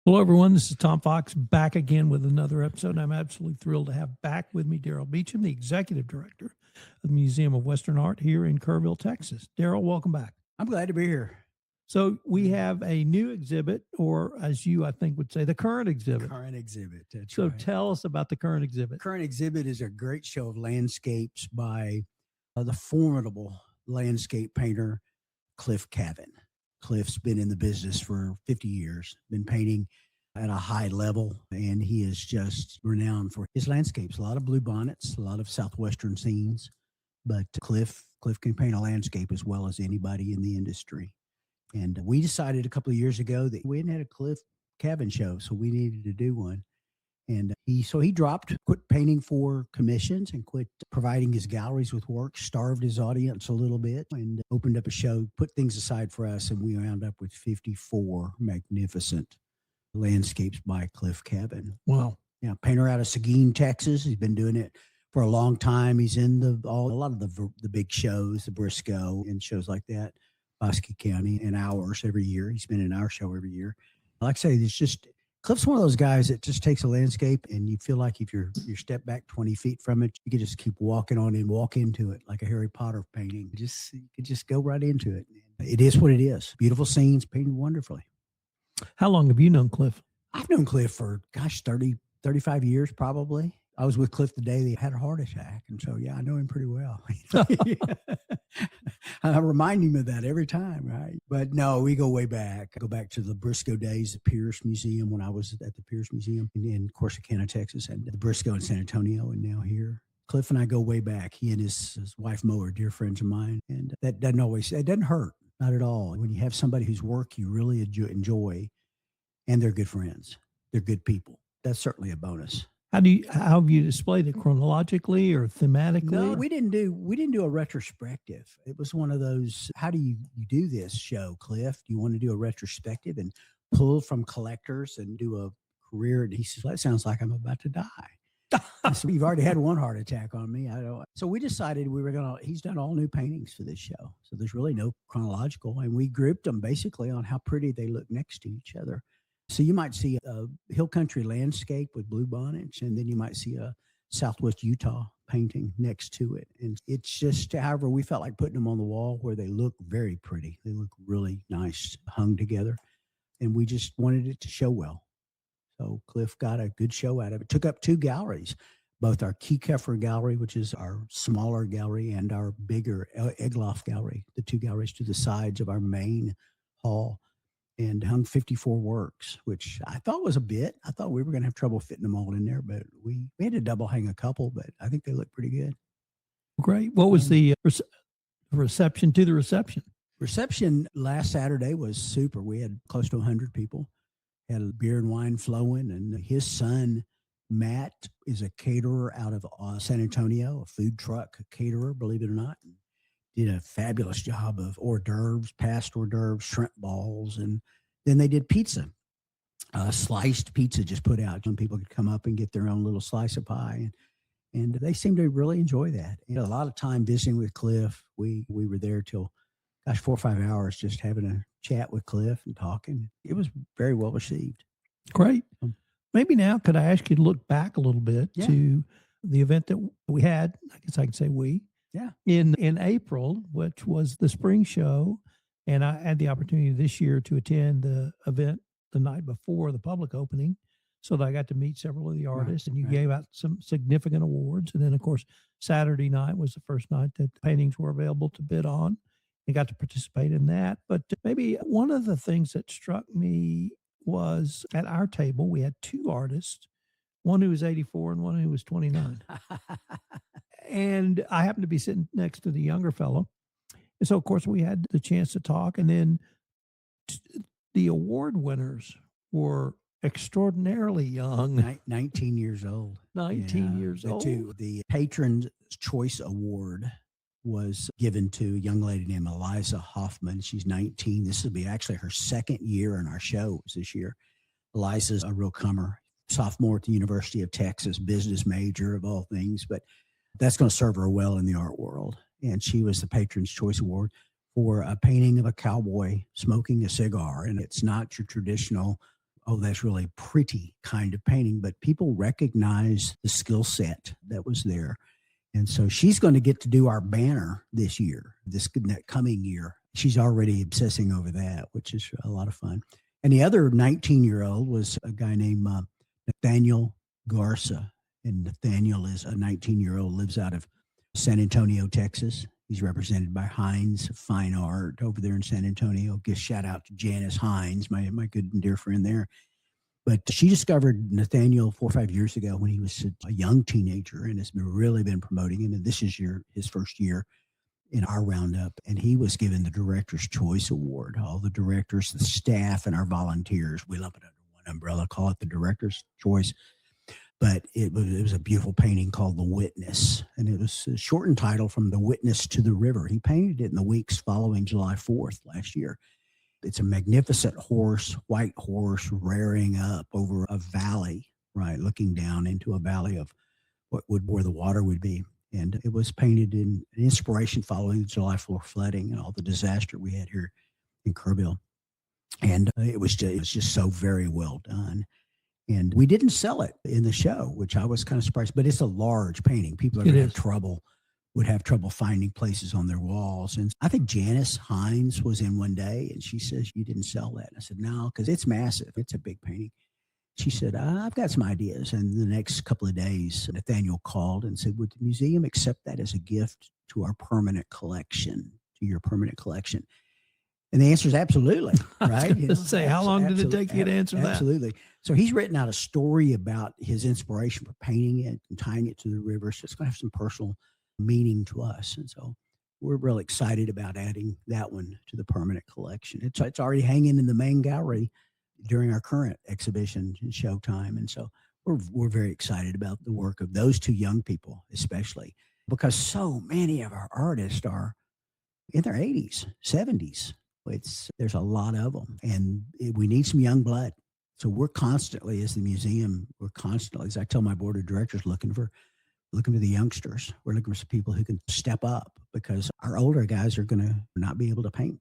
Hello, everyone. This is Tom Fox back again with another episode. I'm absolutely thrilled to have back with me Darrell Beauchamp, the executive director of the Museum of Western Art here in Kerrville, Texas. Darrell, welcome back. I'm glad to be here. So we have a new exhibit, or as you, I think, would say, the current exhibit. Current exhibit. That's So right. tell us about the current exhibit. Current exhibit is a great show of landscapes by the formidable landscape painter, Cliff Cavin. Cliff's been in the business for 50 years, been painting at a high level, and he is just renowned for his landscapes. A lot of blue bonnets, a lot of southwestern scenes, but Cliff can paint a landscape as well as anybody in the industry. And we decided a couple of years ago that we hadn't had a Cliff Cavin show, so we needed to do one. And he quit painting for commissions and quit providing his galleries with work, starved his audience a little bit, and opened up a show, put things aside for us, and we wound up with 54 magnificent landscapes by Cliff Cavin. Wow. Yeah, painter out of Seguin, Texas. He's been doing it for a long time. He's in a lot of the big shows, the Briscoe and shows like that, Bosque County, and ours every year. He's been in our show every year. Like I say, it's just Cliff's one of those guys that just takes a landscape, and you feel like if you step back 20 feet from it, you could just keep walking on and walk into it like a Harry Potter painting. You could just go right into it. It is what it is. Beautiful scenes, painted wonderfully. How long have you known Cliff? I've known Cliff for, 35 years probably. I was with Cliff the day they had a heart attack. And so, yeah, I know him pretty well. I remind him of that every time, right? But no, we go way back. I go back to the Briscoe days, the Pierce Museum, when I was at the Pierce Museum in Corsicana, Texas, and the Briscoe in San Antonio, and now here. Cliff and I go way back. He and his wife, Mo, are dear friends of mine. And that doesn't hurt, not at all. When you have somebody whose work you really enjoy, and they're good friends, they're good people, that's certainly a bonus. How have you displayed it, chronologically or thematically? No, we didn't do a retrospective. It was one of those, how do you do this show, Cliff? Do you want to do a retrospective and pull from collectors and do a career? And he says, that sounds like I'm about to die. So you've already had one heart attack on me. So we decided he's done all new paintings for this show. So there's really no chronological. And we grouped them basically on how pretty they look next to each other. So you might see a hill country landscape with blue bonnets, and then you might see a Southwest Utah painting next to it. And it's just, however, we felt like putting them on the wall where they look very pretty. They look really nice, hung together. And we just wanted it to show well. So Cliff got a good show out of it. Took up two galleries, both our Keykefer gallery, which is our smaller gallery, and our bigger Egloff gallery, the two galleries to the sides of our main hall. And hung 54 works, which I thought was a bit. I thought we were going to have trouble fitting them all in there, but we had to double hang a couple, but I think they look pretty good. Great. What was the reception to the reception? Reception last Saturday was super. We had close to 100 people, had a beer and wine flowing, and his son, Matt, is a caterer out of San Antonio, a food truck caterer, believe it or not. Did a fabulous job of hors d'oeuvres, past hors d'oeuvres, shrimp balls, and then they did pizza, sliced pizza just put out. Some people could come up and get their own little slice of pie, and they seemed to really enjoy that. And a lot of time visiting with Cliff. We were there till, 4 or 5 hours just having a chat with Cliff and talking. It was very well received. Great. Maybe now could I ask you to look back a little bit to the event that we had? I guess I can say we. Yeah. In April, which was the spring show, and I had the opportunity this year to attend the event the night before the public opening, so that I got to meet several of the artists, and you gave out some significant awards. And then, of course, Saturday night was the first night that paintings were available to bid on, and got to participate in that. But maybe one of the things that struck me was at our table, we had two artists, one who was 84 and one who was 29. And I happened to be sitting next to the younger fellow. And so, of course, we had the chance to talk. And then the award winners were extraordinarily young. 19 years old. 19 years old. The Patron's Choice Award was given to a young lady named Eliza Hoffman. She's 19. This will be actually her second year in our shows this year. Eliza's a real comer, sophomore at the University of Texas, business major of all things, but that's going to serve her well in the art world. And she was the Patron's Choice Award for a painting of a cowboy smoking a cigar. And it's not your traditional oh, that's really pretty kind of painting, but people recognize the skill set that was there. And so she's going to get to do our banner this year, this coming year. She's already obsessing over that, which is a lot of fun. And the other 19-year-old was a guy named Nathaniel Garza. And Nathaniel is a 19-year-old, lives out of San Antonio, Texas. He's represented by Hines Fine Art over there in San Antonio. Give shout out to Janice Hines, my good and dear friend there. But she discovered Nathaniel 4 or 5 years ago when he was a young teenager and has really been promoting him. And this is his first year in our Roundup. And he was given the Director's Choice Award. All the directors, the staff, and our volunteers, we lump it under one umbrella, call it the Director's Choice. But it was a beautiful painting called The Witness. And it was a shortened title from The Witness to the River. He painted it in the weeks following July 4th last year. It's a magnificent white horse rearing up over a valley, right, looking down into a valley of where the water would be. And it was painted in inspiration following the July 4th flooding and all the disaster we had here in Kerrville. And it was just so very well done. And we didn't sell it in the show, which I was kind of surprised. But it's a large painting. People are going to would have trouble finding places on their walls. And I think Janice Hines was in one day, and she says, "You didn't sell that." And I said, "No, because it's massive. It's a big painting." She said, "I've got some ideas." And the next couple of days, Nathaniel called and said, "Would the museum accept that as a gift to our permanent collection, to your permanent collection?" And the answer is absolutely, right? How long did it take you to answer that? Absolutely. So he's written out a story about his inspiration for painting it and tying it to the river. So it's going to have some personal meaning to us. And so we're real excited about adding that one to the permanent collection. It's already hanging in the main gallery during our current exhibition and showtime. And so we're very excited about the work of those two young people, especially because so many of our artists are in their 80s, 70s. There's a lot of them, and we need some young blood. So we're constantly, as the museum, as I tell my board of directors, looking for the youngsters. We're looking for some people who can step up because our older guys are going to not be able to paint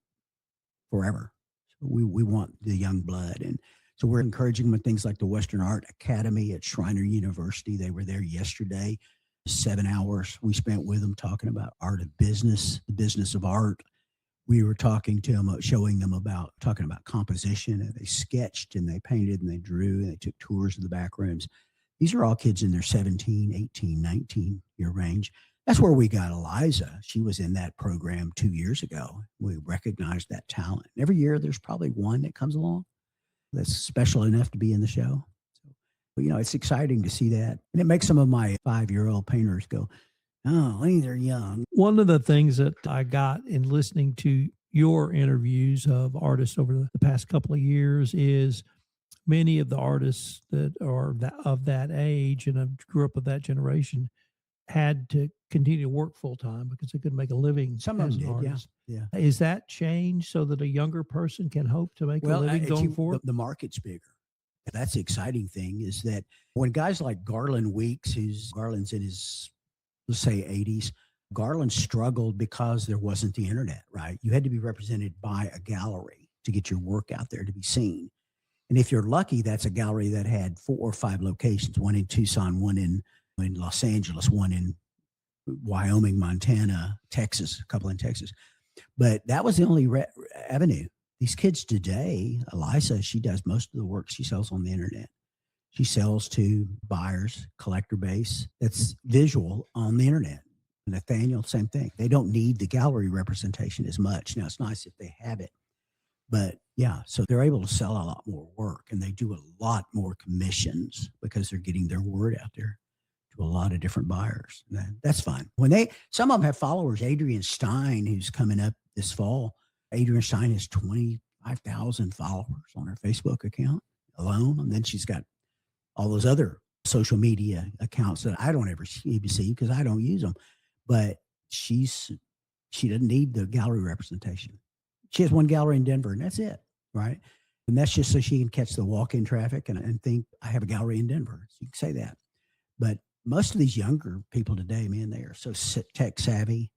forever. So we want the young blood. And so we're encouraging them with things like the Western Art Academy at Schreiner University. They were there yesterday. 7 hours we spent with them talking about art of business, the business of art. We were talking to them, talking about composition, and they sketched and they painted and they drew and they took tours of the back rooms. These are all kids in their 17, 18, 19 year range. That's where we got Eliza. She was in that program 2 years ago. We recognized that talent. Every year there's probably one that comes along that's special enough to be in the show. So, it's exciting to see that. And it makes some of my 5-year-old painters go, "Oh, they're young." One of the things that I got in listening to your interviews of artists over the past couple of years is many of the artists that are of that age and grew up with that generation had to continue to work full time because they couldn't make a living. Some of as them an did, artist. yeah. Is that changed so that a younger person can hope to make a living going forward? The market's bigger. That's the exciting thing is that when guys like Garland Weeks, Garland's in his, let's say, 80s, Garland struggled because there wasn't the internet, right? You had to be represented by a gallery to get your work out there to be seen. And if you're lucky, that's a gallery that had 4 or 5 locations, one in Tucson, one in Los Angeles, one in Wyoming, Montana, Texas, a couple in Texas. But that was the only avenue. These kids today, Eliza, she does most of the work she sells on the internet. She sells to buyers, collector base that's visual on the internet. Nathaniel, same thing. They don't need the gallery representation as much. Now, it's nice if they have it. But yeah, so they're able to sell a lot more work and they do a lot more commissions because they're getting their word out there to a lot of different buyers. That's fun. Some of them have followers. Adrienne Stein, who's coming up this fall, Adrienne Stein has 25,000 followers on her Facebook account alone. And then she's got all those other social media accounts that I don't ever see because I don't use them. But she doesn't need the gallery representation. She has one gallery in Denver, and that's it, right? And that's just so she can catch the walk-in traffic and think, I have a gallery in Denver. So you can say that. But most of these younger people today, man, they are so tech savvy.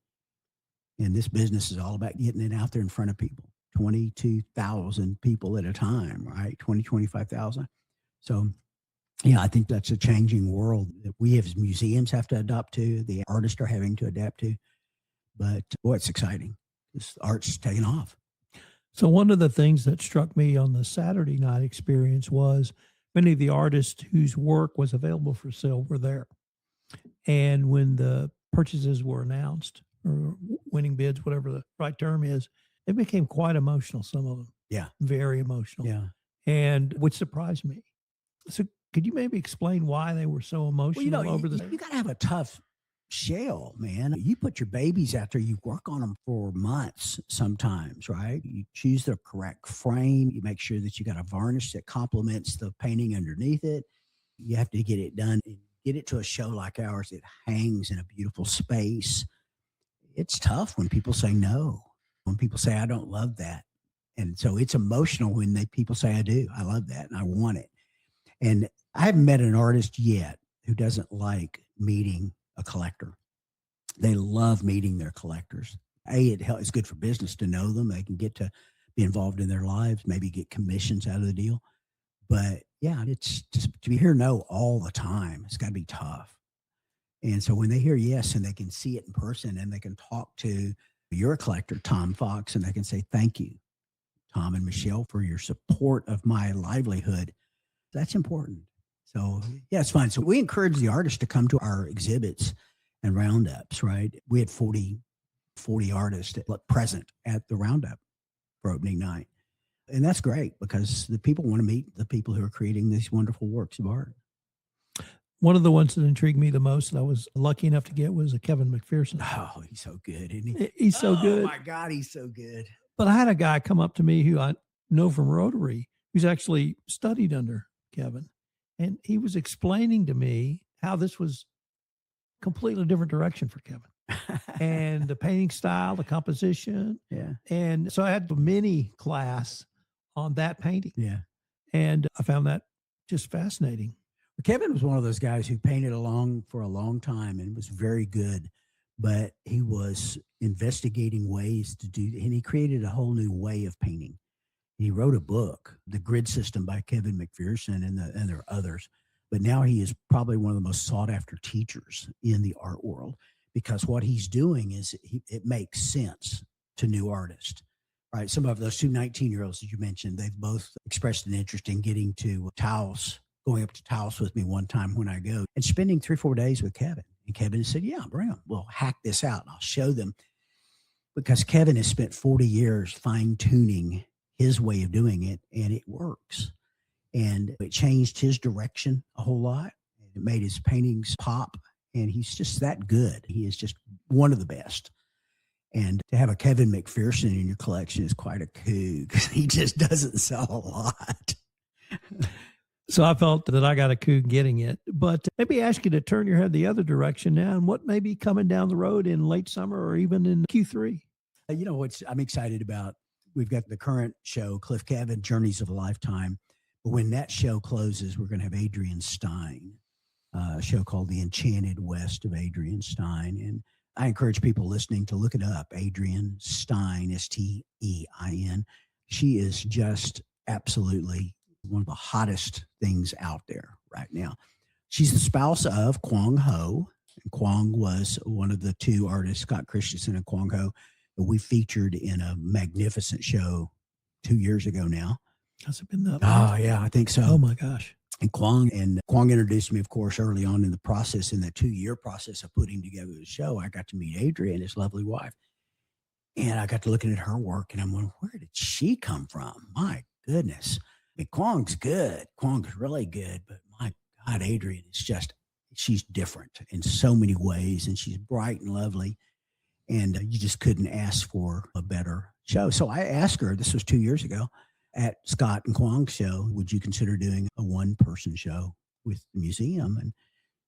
And this business is all about getting it out there in front of people. 22,000 people at a time, right? 25,000. So, yeah, I think that's a changing world that we as museums have to adapt to, the artists are having to adapt to. But boy, it's exciting. This art's taking off. So one of the things that struck me on the Saturday night experience was many of the artists whose work was available for sale were there. And when the purchases were announced, or winning bids, whatever the right term is, it became quite emotional, some of them. Yeah. Very emotional. Yeah. And which surprised me. So could you maybe explain why they were so emotional Well, over the you got to have a tough shell, man. You put your babies out there, you work on them for months sometimes, right? You choose the correct frame. You make sure that you got a varnish that complements the painting underneath it. You have to get it done and get it to a show like ours. It hangs in a beautiful space. It's tough when people say no, when people say, I don't love that. And so it's emotional when people say, I do. I love that and I want it. And I haven't met an artist yet who doesn't like meeting a collector. They love meeting their collectors. It's good for business to know them. They can get to be involved in their lives, maybe get commissions out of the deal. But yeah, it's just to hear no all the time. It's got to be tough. And so when they hear yes and they can see it in person and they can talk to your collector, Tom Fox, and they can say, thank you, Tom and Michelle, for your support of my livelihood. That's important. So yeah, it's fun. So we encourage the artists to come to our exhibits and roundups, right? We had 40 artists present at the roundup for opening night. And that's great because the people want to meet the people who are creating these wonderful works of art. One of the ones that intrigued me the most that I was lucky enough to get was a Kevin McPherson. Oh, he's so good, isn't he? He's so good. Oh my God, he's so good. But I had a guy come up to me who I know from Rotary, who's actually studied under Kevin. And he was explaining to me how this was completely different direction for Kevin. And the painting style, the composition. Yeah. And so I had a mini class on that painting. Yeah. And I found that just fascinating. Kevin was one of those guys who painted along for a long time and was very good, but he was investigating ways to do, and he created a whole new way of painting. He wrote a book, The Grid System by Kevin McPherson, and there are others. But now he is probably one of the most sought after teachers in the art world because what he's doing is it makes sense to new artists, right? Some of those two 19-year-olds that you mentioned, they've both expressed an interest in getting to Taos, going up to Taos with me one time when I go and spending 3-4 days with Kevin. And Kevin said, yeah, bring them. We'll hack this out and I'll show them. Because Kevin has spent 40 years fine-tuning his way of doing it, and it works. And it changed his direction a whole lot. It made his paintings pop, and he's just that good. He is just one of the best. And to have a Kevin McPherson in your collection is quite a coup because he just doesn't sell a lot. So I felt that I got a coup getting it. But maybe ask you to turn your head the other direction now and what may be coming down the road in late summer or even in Q3. You know what I'm excited about? We've got the current show, Cliff Cavin, Journeys of a Lifetime. But when that show closes, we're going to have Adrian Stein, a show called The Enchanted West of Adrian Stein. And I encourage people listening to look it up, Adrian Stein, Stein. She is just absolutely one of the hottest things out there right now. She's the spouse of Kwang Ho. And Kwang was one of the two artists, Scott Christensen and Kwang Ho, that we featured in a magnificent show 2 years ago now. Has it been that long? Oh, yeah, I think so. Oh, my gosh. And Kwang introduced me, of course, early on in the process, in that 2-year process of putting together the show. I got to meet Adrian, his lovely wife. And I got to looking at her work, and I'm wondering, where did she come from? My goodness. I mean, Kwang's good. Kwang's really good. But my God, Adrian is just, she's different in so many ways. And she's bright and lovely. And you just couldn't ask for a better show. So I asked her, this was 2 years ago, at Scott and Kwang's show, would you consider doing a one-person show with the museum? And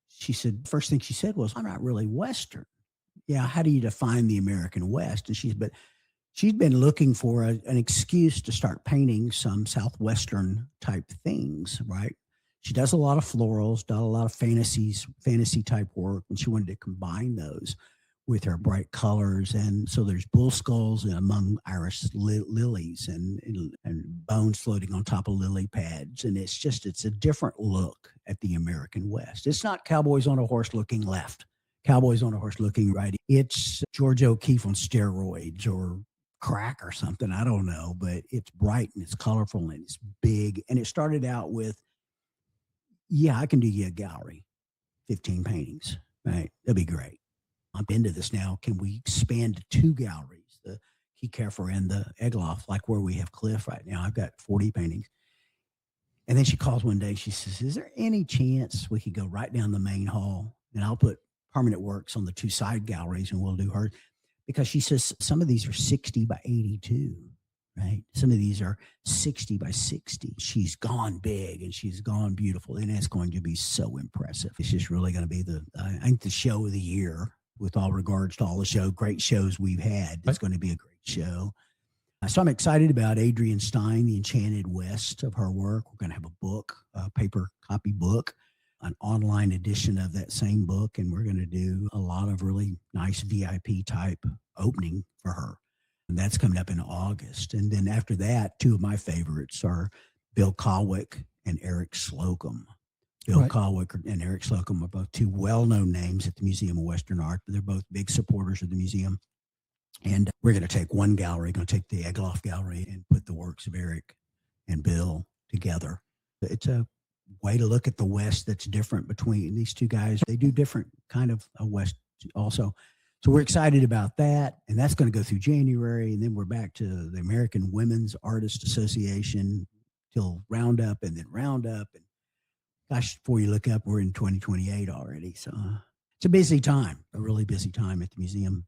she said, first thing she said was, I'm not really Western. Yeah, how do you define the American West? And she'd been looking for an excuse to start painting some Southwestern type things, right? She does a lot of florals, does a lot of fantasy type work, and she wanted to combine those with her bright colors. And so there's bull skulls among iris lilies and bones floating on top of lily pads. And it's a different look at the American West. It's not cowboys on a horse looking left, cowboys on a horse looking right. It's George O'Keeffe on steroids or crack or something. I don't know, but it's bright and it's colorful and it's big. And it started out with, I can do you a gallery, 15 paintings, right? That'd be great. I'm into this now. Can we expand to 2 galleries, the Keycafer and the Egloff, like where we have Cliff right now? I've got 40 paintings. And then she calls one day. She says, is there any chance we could go right down the main hall and I'll put permanent works on the 2 side galleries and we'll do hers? Because she says some of these are 60 by 82, right? Some of these are 60 by 60. She's gone big and she's gone beautiful. And it's going to be so impressive. It's just really going to be I think the show of the year, with all regards to all the great shows we've had. It's going to be a great show. So I'm excited about Adrienne Stein, The Enchanted West of her work. We're going to have a book, a paper copy book, an online edition of that same book. And we're going to do a lot of really nice VIP type opening for her. And that's coming up in August. And then after that, 2 of my favorites are Bill Colwick and Eric Slocum. Bill Colwick and Eric Slocum are both 2 well-known names at the Museum of Western Art. They're both big supporters of the museum. And we're going to take one gallery, going to take the Egloff Gallery and put the works of Eric and Bill together. It's a way to look at the West that's different between these 2 guys. They do different kind of a West also. So we're excited about that. And that's going to go through January. And then we're back to the American Women's Artists Association till Roundup and then Roundup. And gosh, before you look up, we're in 2028 already. So it's a busy time, a really busy time at the museum.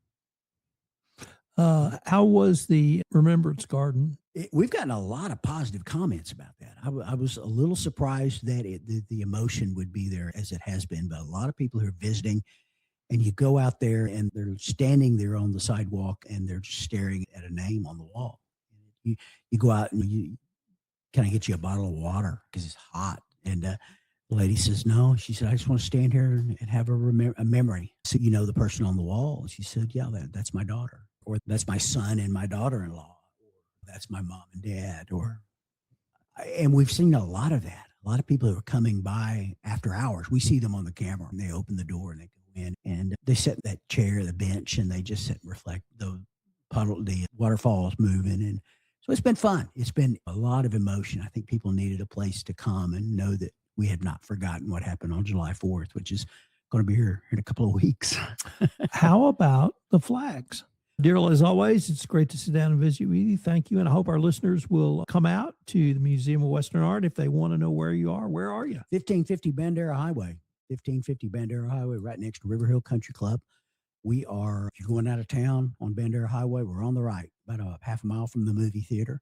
How was the Remembrance Garden? We've gotten a lot of positive comments about that. I was a little surprised that the emotion would be there as it has been, but a lot of people who are visiting, and you go out there and they're standing there on the sidewalk and they're just staring at a name on the wall. You go out and can I get you a bottle of water because it's hot? And the lady says, no. She said, I just want to stand here and have a memory. So the person on the wall. And she said, yeah, that's my daughter. Or that's my son and my daughter-in-law. Or that's my mom and dad. And we've seen a lot of that. A lot of people who are coming by after hours. We see them on the camera and they open the door and they go in and they sit in that chair, the bench, and they just sit and reflect. The waterfalls moving. And so it's been fun. It's been a lot of emotion. I think people needed a place to come and know that we had not forgotten what happened on July 4th, which is going to be here in a couple of weeks. How about the flags? Darrell, as always, it's great to sit down and visit with you. Thank you. And I hope our listeners will come out to the Museum of Western Art if they want to know where you are. Where are you? 1550 Bandera Highway. 1550 Bandera Highway, right next to River Hill Country Club. We are, if you're going out of town on Bandera Highway, we're on the right, about a half a mile from the movie theater.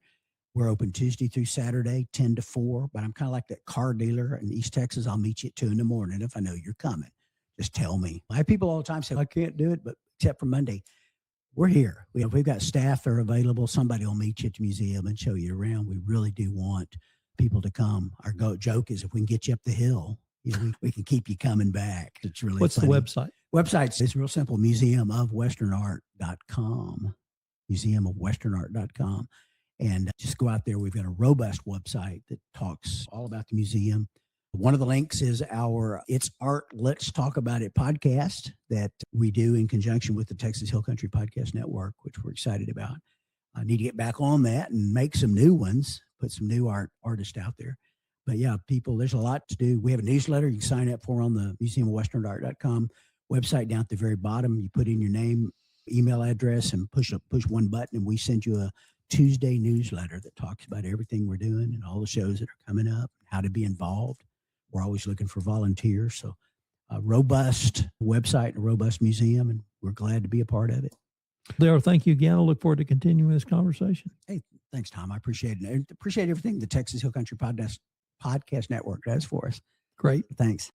We're open Tuesday through Saturday, 10 to 4. But I'm kind of like that car dealer in East Texas. I'll meet you at 2 in the morning. If I know you're coming, just tell me. I have people all the time say, I can't do it, but except for Monday. We're here. We've got staff that are available. Somebody will meet you at the museum and show you around. We really do want people to come. Our joke is if we can get you up the hill, we can keep you coming back. It's really What's funny. the website? Website is real simple, museumofwesternart.com. Museumofwesternart.com. And just go out there. We've got a robust website that talks all about the museum. One of the links is our It's Art, Let's Talk About It podcast that we do in conjunction with the Texas Hill Country Podcast Network, which we're excited about. I need to get back on that and make some new ones, put some new artists out there. But yeah, people, there's a lot to do. We have a newsletter you can sign up for on the museumofwesternart.com website. Down at the very bottom, you put in your name, email address, and push one button, and we send you a Tuesday newsletter that talks about everything we're doing and all the shows that are coming up, how to be involved. We're always looking for volunteers. So a robust website and a robust museum, and we're glad to be a part of it. Darrell, thank you again. I look forward to continuing this conversation. Hey, thanks, Tom. I appreciate it. I appreciate everything the Texas Hill Country Podcast Network does for us. Great. Thanks.